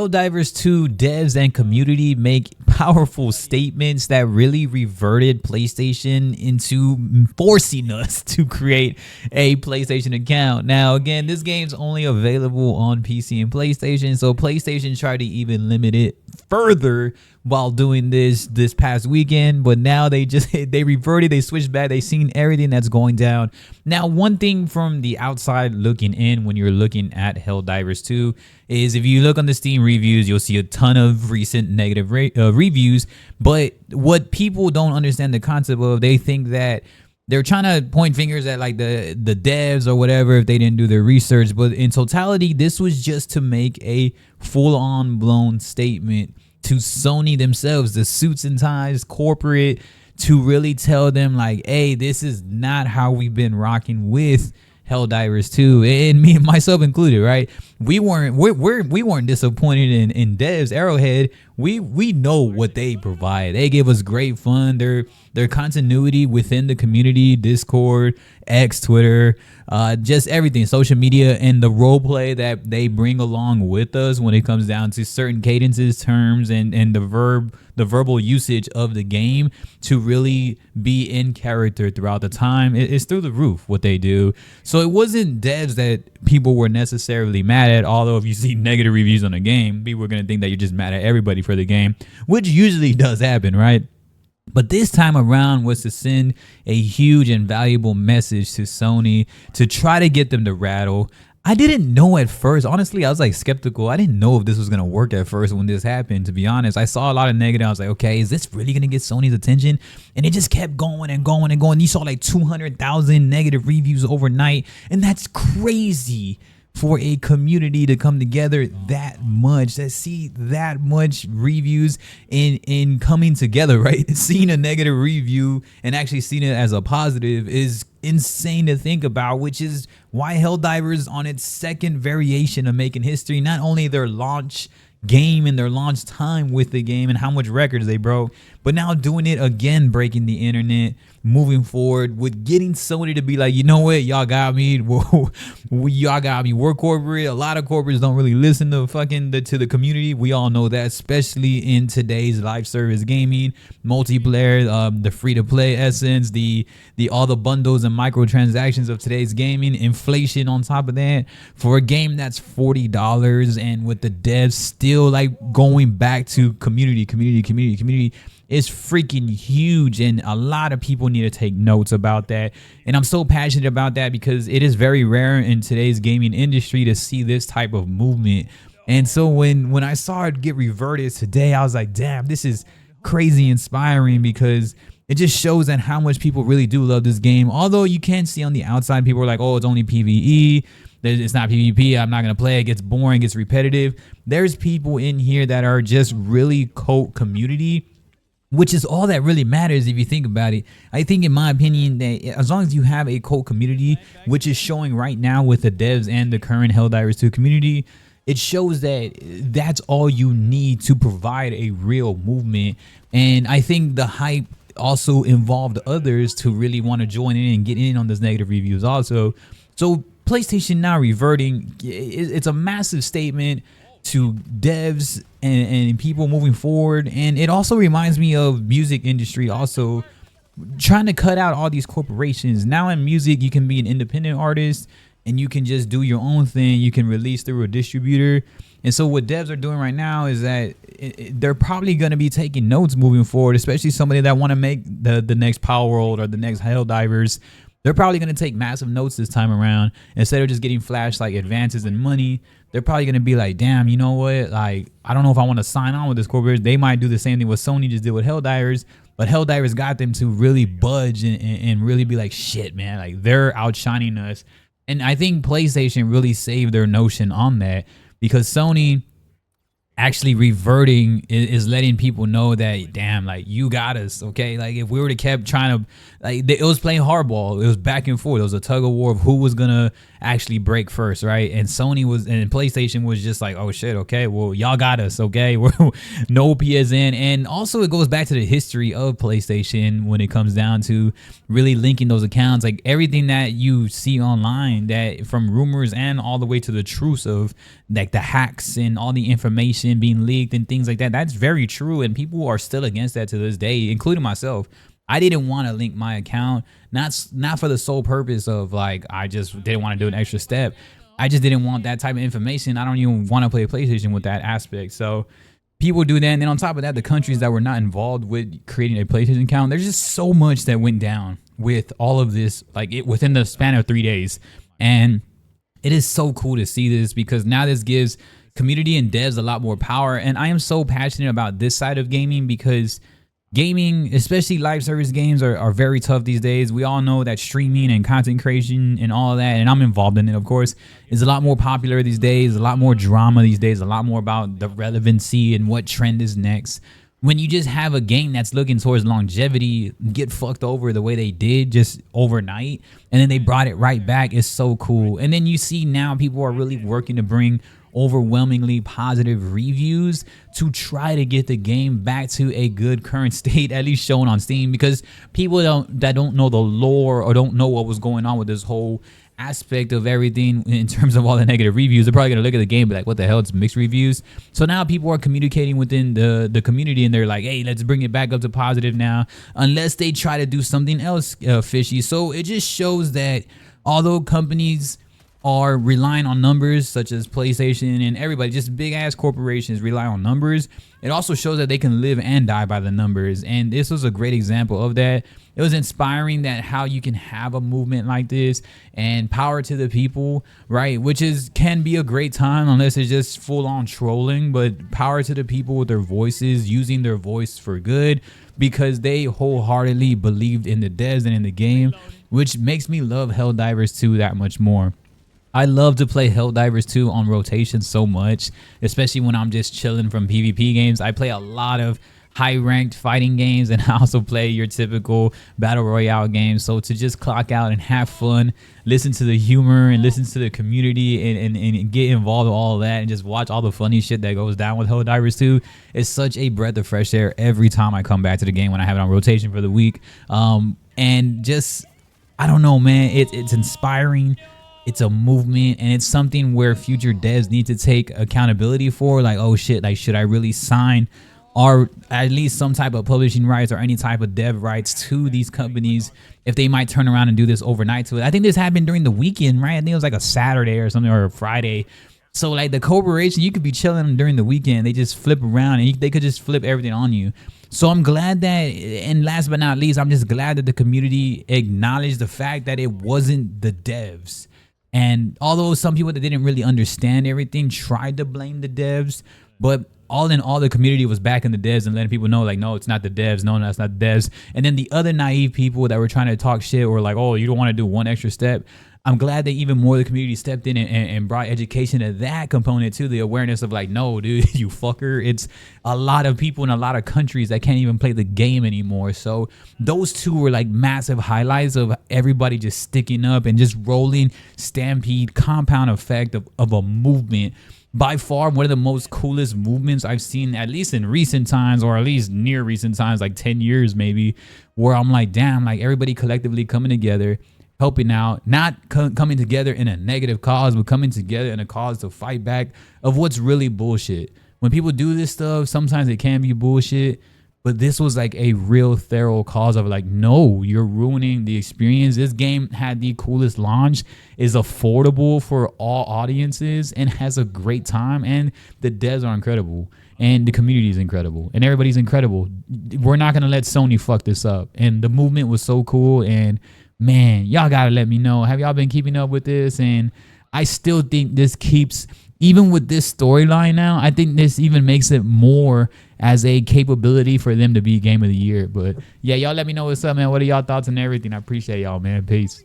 Helldivers 2 devs and community make powerful statements that really reverted PlayStation into forcing us to create a PlayStation account. Now, again, this game's only available on PC and PlayStation, so PlayStation tried to even limit it further while doing this past weekend, but now they reverted, they switched back, they seen everything that's going down. Now, one thing from the outside looking in when you're looking at Helldivers 2 is if you look on the Steam reviews, you'll see a ton of recent negative reviews, but what people don't understand the concept of, they think that they're trying to point fingers at like the devs or whatever if they didn't do their research, but in totality, this was just to make a full-on blown statement to Sony themselves, the suits and ties corporate, to really tell them like, hey, this is not how we've been rocking with Helldivers 2, and me and myself included, right? We weren't disappointed in devs. Arrowhead, we know what they provide. They give us great fun. Their continuity within the community, Discord, X, Twitter, just everything, social media, and the role play that they bring along with us when it comes down to certain cadences, terms, and the verbal usage of the game to really be in character throughout the time. It's through the roof what they do. So it wasn't devs that people were necessarily mad at, although if you see negative reviews on the game, people are going to think that you're just mad at everybody for the game, which usually does happen, right? But this time around was to send a huge and valuable message to Sony to try to get them to rattle. I didn't know at first. Honestly, I was like skeptical. I didn't know if this was going to work at first when this happened, to be honest. I saw a lot of negative. I was like, okay, is this really going to get Sony's attention? And it just kept going and going and going. You saw like 200,000 negative reviews overnight. And that's crazy for a community to come together that much, to see that much reviews in coming together, right? Seeing a negative review and actually seeing it as a positive is insane to think about, which is why Helldivers, on its second variation of making history, not only their launch game and their launch time with the game and how much records they broke, but now doing it again, breaking the internet, moving forward with getting Sony to be like, you know what, y'all got me. Y'all got me. We're corporate. A lot of corporates don't really listen to to the community. We all know that, especially in today's live service gaming, multiplayer, the free to play essence, the all the bundles and microtransactions of today's gaming, inflation on top of that, for a game that's $40, and with the devs still like going back to community is freaking huge, and a lot of people need to take notes about that. And I'm so passionate about that because it is very rare in today's gaming industry to see this type of movement. And so when I saw it get reverted today, I was like, damn, this is crazy inspiring, because it just shows that how much people really do love this game. Although you can see on the outside, people are like, oh, it's only PvE. It's not PvP. I'm not going to play. It gets boring, it gets repetitive. There's people in here that are just really cult community, which is all that really matters if you think about it. I think, in my opinion, that as long as you have a cult community, which is showing right now with the devs and the current Helldivers 2 community, it shows that that's all you need to provide a real movement. And I think the hype also involved others to really want to join in and get in on those negative reviews also. So PlayStation now reverting, it's a massive statement to devs and people moving forward. And it also reminds me of music industry also trying to cut out all these corporations. Now in music, you can be an independent artist and you can just do your own thing. You can release through a distributor. And so what devs are doing right now is that they're probably going to be taking notes moving forward, especially somebody that want to make the next Power World or the next Helldivers. They're probably going to take massive notes this time around. Instead of just getting flashed like advances and money, they're probably going to be like, damn, you know what? Like, I don't know if I want to sign on with this corporation. They might do the same thing what Sony just did with Helldivers, but Helldivers got them to really budge and really be like, shit, man, like they're outshining us. And I think PlayStation really saved their notion on that, because Sony actually reverting is letting people know that, damn, like, you got us, okay? Like, if we were to kept trying to, like, it was playing hardball. It was back and forth. It was a tug of war of who was going to actually break first, right? And PlayStation was just like, oh shit, okay, well y'all got us, okay, we're no PSN. And also it goes back to the history of PlayStation when it comes down to really linking those accounts, like everything that you see online, that from rumors and all the way to the truths of like the hacks and all the information being leaked and things like that. That's very true, and people are still against that to this day, including myself. I didn't want to link my account, not for the sole purpose of like I just didn't want to do an extra step. I just didn't want that type of information. I don't even want to play PlayStation with that aspect. So people do that, and then on top of that, the countries that were not involved with creating a PlayStation account, there's just so much that went down with all of this, like it within the span of 3 days. And it is so cool to see this, because now this gives community and devs a lot more power. And I am so passionate about this side of gaming, because gaming, especially live service games, are very tough these days. We all know that streaming and content creation and all of that, and I'm involved in it, of course, is a lot more popular these days, a lot more drama these days, a lot more about the relevancy and what trend is next. When you just have a game that's looking towards longevity get fucked over the way they did just overnight, and then they brought it right back, it's so cool. And then you see now people are really working to bring overwhelmingly positive reviews to try to get the game back to a good current state, at least shown on Steam, because people that don't know the lore or don't know what was going on with this whole aspect of everything in terms of all the negative reviews, they're probably gonna look at the game and be like, what the hell, it's mixed reviews. So now people are communicating within the community, and they're like, hey, let's bring it back up to positive now, unless they try to do something else fishy. So it just shows that although companies are relying on numbers, such as PlayStation and everybody, just big ass corporations rely on numbers, it also shows that they can live and die by the numbers. And this was a great example of that. It was inspiring that how you can have a movement like this, and power to the people, right? Which can be a great time unless it's just full on trolling, but power to the people with their voices, using their voice for good, because they wholeheartedly believed in the devs and in the game, which makes me love Helldivers 2 that much more. I love to play Helldivers 2 on rotation so much, especially when I'm just chilling from PvP games. I play a lot of high-ranked fighting games, and I also play your typical battle royale games. So to just clock out and have fun, listen to the humor and listen to the community, and get involved with all of that, and just watch all the funny shit that goes down with Helldivers 2 is such a breath of fresh air every time I come back to the game when I have it on rotation for the week. And just, I don't know, man, it's inspiring. It's a movement, and it's something where future devs need to take accountability for. Like, oh shit, like, should I really sign, or at least some type of publishing rights or any type of dev rights to these companies if they might turn around and do this overnight to it? I think this happened during the weekend, right? I think it was like a Saturday or something, or a Friday. So like the corporation, you could be chilling during the weekend, they just flip around, and they could just flip everything on you. So I'm glad that, and last but not least, I'm just glad that the community acknowledged the fact that it wasn't the devs. And although some people that didn't really understand everything tried to blame the devs, but all in all, the community was backing the devs and letting people know, like, no, it's not the devs. No, that's not the devs. And then the other naive people that were trying to talk shit, or like, oh, you don't want to do one extra step. I'm glad that even more of the community stepped in and brought education to that component, to the awareness of like, no, dude, you fucker. It's a lot of people in a lot of countries that can't even play the game anymore. So those two were like massive highlights of everybody just sticking up and just rolling stampede compound effect of a movement. By far one of the most coolest movements I've seen, at least in recent times, or at least near recent times, like 10 years maybe, where I'm like, damn, like everybody collectively coming together, helping out, not coming together in a negative cause, but coming together in a cause to fight back of what's really bullshit. When people do this stuff, sometimes it can be bullshit, but this was like a real thorough cause of like, no, you're ruining the experience. This game had the coolest launch, is affordable for all audiences, and has a great time, and the devs are incredible, and the community is incredible, and everybody's incredible. We're not going to let Sony fuck this up. And the movement was so cool, and man, y'all gotta let me know, have y'all been keeping up with this? And I still think this keeps, even with this storyline now, I think this even makes it more as a capability for them to be game of the year. But yeah, y'all let me know what's up, man. What are y'all thoughts on everything? I appreciate y'all, man. Peace.